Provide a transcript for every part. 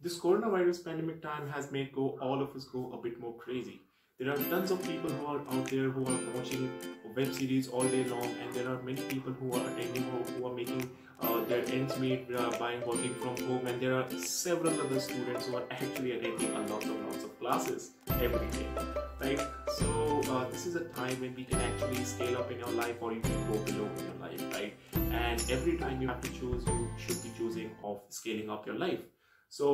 This coronavirus pandemic time has made all of us go a bit more crazy. There are tons of people who are out there who are watching web series all day long, and there are many people who are attending who are making their ends meet by working from home, and there are several other students who are actually attending lots of classes every day, right? So this is a time when we can actually scale up in your life, or you can go below in your life, right? And every time you have to choose, you should be choosing of scaling up your life. So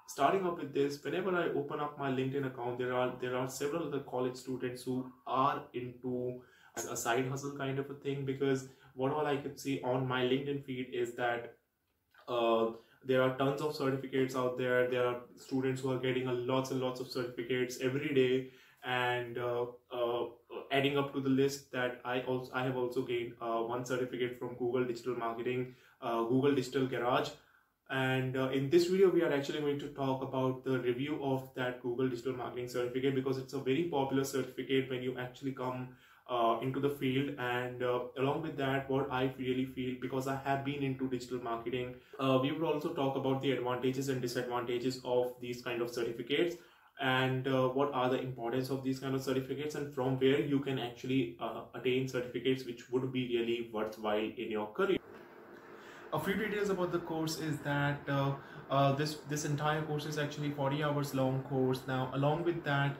starting up with this, whenever I open up my LinkedIn account, there are several other college students who are into a side hustle kind of a thing, because what all I could see on my LinkedIn feed is that there are tons of certificates out there. There are students who are getting lots and lots of certificates every day, and adding up to the list that I have also gained one certificate from Google Digital Marketing, Google Digital Garage. And in this video, we are actually going to talk about the review of that Google Digital Marketing certificate, because it's a very popular certificate when you actually come into the field. And along with that, what I really feel, because I have been into digital marketing, we will also talk about the advantages and disadvantages of these kind of certificates, and what are the importance of these kind of certificates, and from where you can actually attain certificates which would be really worthwhile in your career. A few details about the course is that this entire course is actually 40 hours long course. Now, along with that,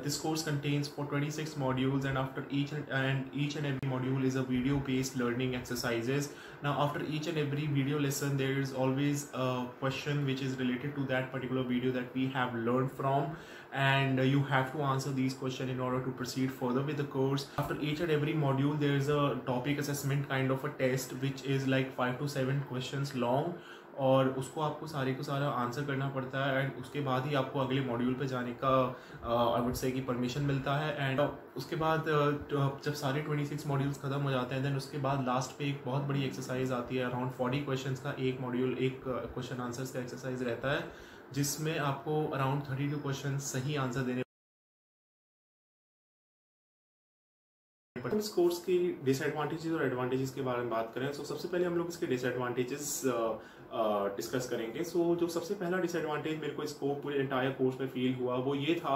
this course contains 26 modules, and after each and every module is a video based learning exercises. Now, after each and every video lesson, there is always a question which is related to that particular video that we have learned from, and you have to answer these questions in order to proceed further with the course. After each and every module, there is a topic assessment kind of a test which is like 5 to 7 questions long, और उसको आपको सारे को सारा answer करना पड़ता है, and उसके बाद ही आपको अगले मॉड्यूल पे जाने का आई वुड से कि परमिशन मिलता है। एंड उसके बाद जब सारे 26 मॉड्यूल्स खत्म हो जाते हैं, देन उसके बाद लास्ट पे एक बहुत बड़ी एक्सरसाइज आती है। अराउंड 40 क्वेश्चंस का एक मॉड्यूल, एक क्वेश्चन आंसर्स का एक्सरसाइज रहता है, जिसमें आपको अराउंड 32 क्वेश्चन सही आंसर देने। इस कोर्स की डिसएडवांटेजेस और एडवांटेजेस के बारे में बात करें, तो सबसे पहले हम लोग इसके डिसएडवांटेजेस डिस्कस करेंगे। सो जो सबसे पहला डिसएडवांटेज मेरे को इसको पूरे एंटायर कोर्स में फील हुआ, वो ये था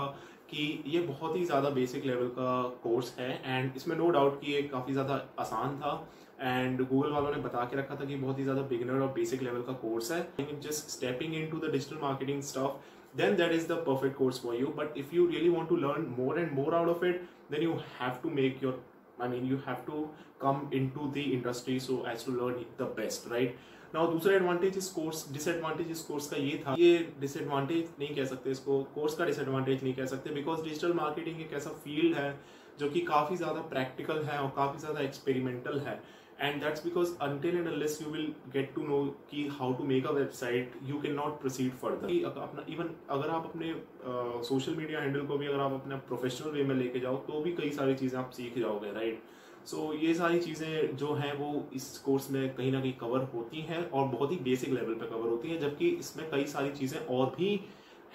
कि ये बहुत ही ज़्यादा बेसिक लेवल का कोर्स है, एंड इसमें नो डाउट कि ये काफ़ी ज़्यादा आसान था, एंड गूगल वालों ने बता के रखा था कि बहुत ही ज़्यादा बिगिनर और बेसिक लेवल का कोर्स है। Just stepping into the digital marketing stuff, then that is the perfect course for you. But if you really want to learn more and more out of it, then you have to make your, you have to come into the industry so as to learn the best, right? Now, दूसरा advantage इस course, disadvantage इस course का ये था, ये disadvantage नहीं कह सकते इसको, कोर्स का डिसएडवांटेज नहीं कह सकते, बिकॉज डिजिटल मार्केटिंग एक ऐसा फील्ड है जो कि काफ़ी ज़्यादा प्रैक्टिकल है और काफ़ी ज़्यादा एक्सपेरिमेंटल है, and that's because until and unless you will get to know कि how to make a website, you cannot proceed further. अपना इवन अगर आप अपने सोशल मीडिया हैंडल को भी अगर आप अपने प्रोफेशनल वे में लेके जाओ, तो भी कई सारी चीज़ें आप सीख जाओगे, राइट? सो ये सारी चीज़ें जो हैं वो इस कोर्स में कहीं ना कहीं कवर होती हैं, और बहुत ही बेसिक लेवल पे कवर होती हैं, जबकि इसमें कई सारी चीज़ें और भी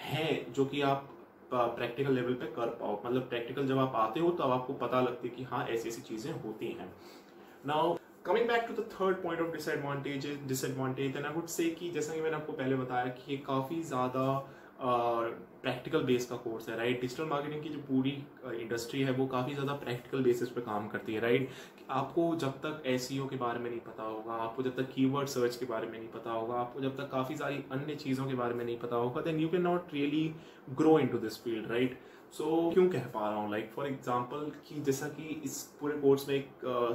हैं जो कि आप प्रैक्टिकल लेवल पे कर पाओ। मतलब प्रैक्टिकल जब आप आते हो तब आपको पता लगती है कि हाँ ऐसी ऐसी चीज़ें होती हैं। Now coming back to the third point of disadvantage, then I would say कि जैसा कि मैंने आपको पहले बताया कि ये काफ़ी ज़्यादा प्रैक्टिकल बेस का कोर्स है, राइट? डिजिटल मार्केटिंग की जो पूरी इंडस्ट्री है वो काफ़ी ज़्यादा प्रैक्टिकल बेसिस पे काम करती है, राइट? आपको जब तक एसईओ के बारे में नहीं पता होगा, आपको जब तक कीवर्ड सर्च के बारे में नहीं पता होगा, आपको जब तक काफ़ी सारी अन्य चीज़ों के बारे में नहीं पता होगा, then you can not really grow into this field, right? So क्यों कह पा रहा हूँ, लाइक फॉर एग्जाम्पल कि जैसा कि इस पूरे कोर्स में एक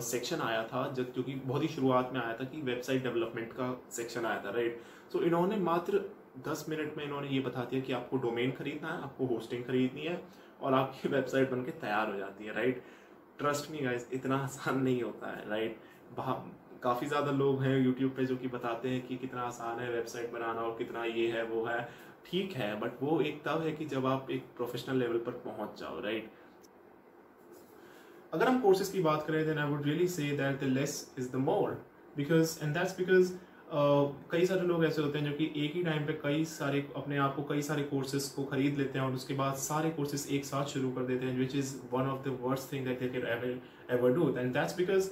सेक्शन आया था जो कि बहुत ही शुरुआत में आया था कि वेबसाइट डेवलपमेंट का सेक्शन आया था, राइट? सो इन्होंने मात्र 10 मिनट में इन्होंने ये बता दिया कि आपको डोमेन खरीदना है, आपको होस्टिंग खरीदनी है, और आपकी वेबसाइट बनके तैयार हो जाती है, राइट? ट्रस्ट मी गाइस, इतना आसान नहीं होता है, राइट? काफ़ी ज़्यादा लोग हैं यूट्यूब पे जो कि बताते हैं कि कितना आसान है वेबसाइट बनाना और कितना ये है वो है, ठीक है, बट वो एक तब है कि जब आप एक प्रोफेशनल लेवल पर पहुंच जाओ, राइट? अगर हम कोर्सेज की बात करें, then I would really say that the less is the more, because and that's because कई सारे लोग ऐसे होते हैं जो कि एक ही टाइम पे कई सारे अपने आप को कई सारे कोर्सेज को खरीद लेते हैं और उसके बाद सारे कोर्सेज एक साथ शुरू कर देते हैं, which is one of the worst thing that they can ever do, and that's because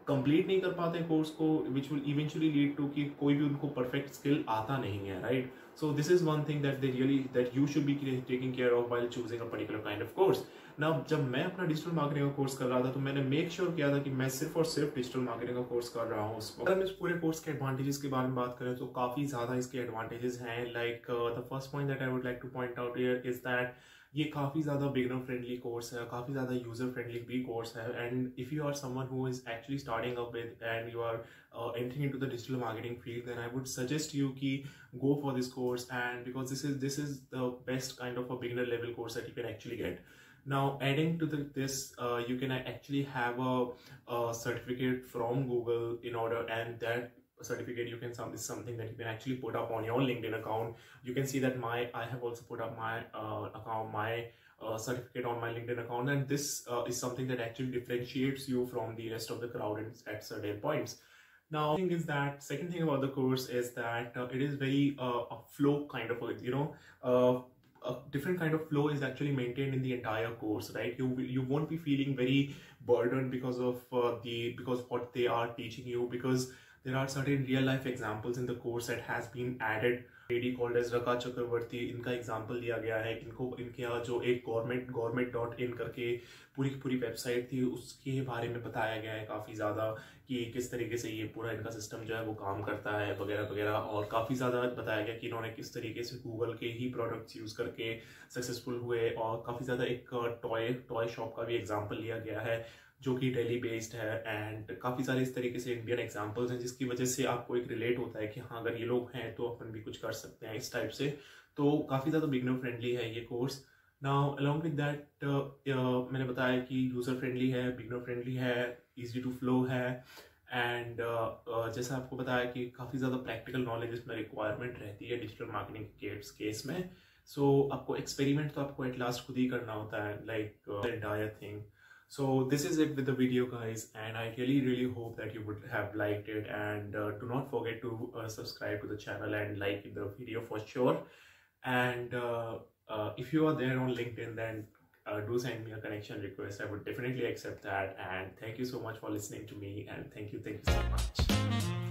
complete नहीं कर पाते कोर्स को, which will eventually lead to कि कोई भी उनको परफेक्ट स्किल आता नहीं है, right? So this is one thing that you should be taking care of while choosing a particular kind of course. Now जब मैं अपना डिजिटल मार्केटिंग का कोर्स कर रहा था तो मैंने मेक श्योर किया था कि मैं सिर्फ और सिर्फ डिजिटल मार्केटिंग का कोर्स कर रहा हूँ। अगर हम इस पूरे कोर्स के एडवांटेजेस के बारे में बात करें तो काफी ज्यादा इसके एडवांटेजेस हैं। Like the first point that I would like to point out here is that ये काफ़ी ज़्यादा बिगनर फ्रेंडली कोर्स है, काफ़ी ज़्यादा यूज़र फ्रेंडली भी कोर्स है। And if you are someone who is actually starting up with and you are entering into the digital marketing field, then I would suggest you ki go for this course, and because this is the best kind of a beginner level course that you can actually get. Now adding to this, you can actually have a certificate from Google in order, and that certificate you can is something that you can actually put up on your LinkedIn account. You can see that I have also put up my account, my certificate on my LinkedIn account, and this is something that actually differentiates you from the rest of the crowd at certain points. Now, the thing is that second thing about the course is that it is very a flow kind of a different kind of flow is actually maintained in the entire course, right? You won't be feeling very burdened because of because what they are teaching you, because there are certain real life examples in the course that has been added. Lady called as रका चक्रवर्ती, इनका example दिया गया है। इनके यहाँ जो एक government.in करके पूरी वेबसाइट थी उसके बारे में बताया गया है काफ़ी ज़्यादा कि किस तरीके से ये पूरा इनका सिस्टम जो है वो काम करता है वगैरह वगैरह, और काफ़ी ज़्यादा बताया गया कि इन्होंने किस तरीके से गूगल के ही प्रोडक्ट्स यूज़ करके सक्सेसफुल हुए। और काफ़ी ज़्यादा एक टॉय शॉप का भी एग्जाम्पल लिया गया है जो कि दिल्ली बेस्ड है, एंड काफ़ी सारे इस तरीके से इंडियन एग्जांपल्स हैं जिसकी वजह से आपको एक रिलेट होता है कि हाँ अगर ये लोग हैं तो अपन भी कुछ कर सकते हैं इस टाइप से। तो काफ़ी ज़्यादा बिगनर फ्रेंडली है ये course. Now along with that मैंने बताया कि यूज़र फ्रेंडली है, बिगनर फ्रेंडली है, ईजी टू फ्लो है, एंड जैसा आपको बताया कि काफ़ी ज़्यादा प्रैक्टिकल नॉलेज इसमें रिक्वायरमेंट रहती है डिजिटल मार्केटिंग केस में। सो आपको एक्सपेरिमेंट तो आपको एट लास्ट खुद ही करना होता है, like the entire thing. So this is it with the video, guys, and I really hope that you would have liked it, and do not forget to subscribe to the channel and like the video for sure. And if you are there on LinkedIn, then do send me a connection request. I would definitely accept that. And thank you so much for listening to me, and thank you so much.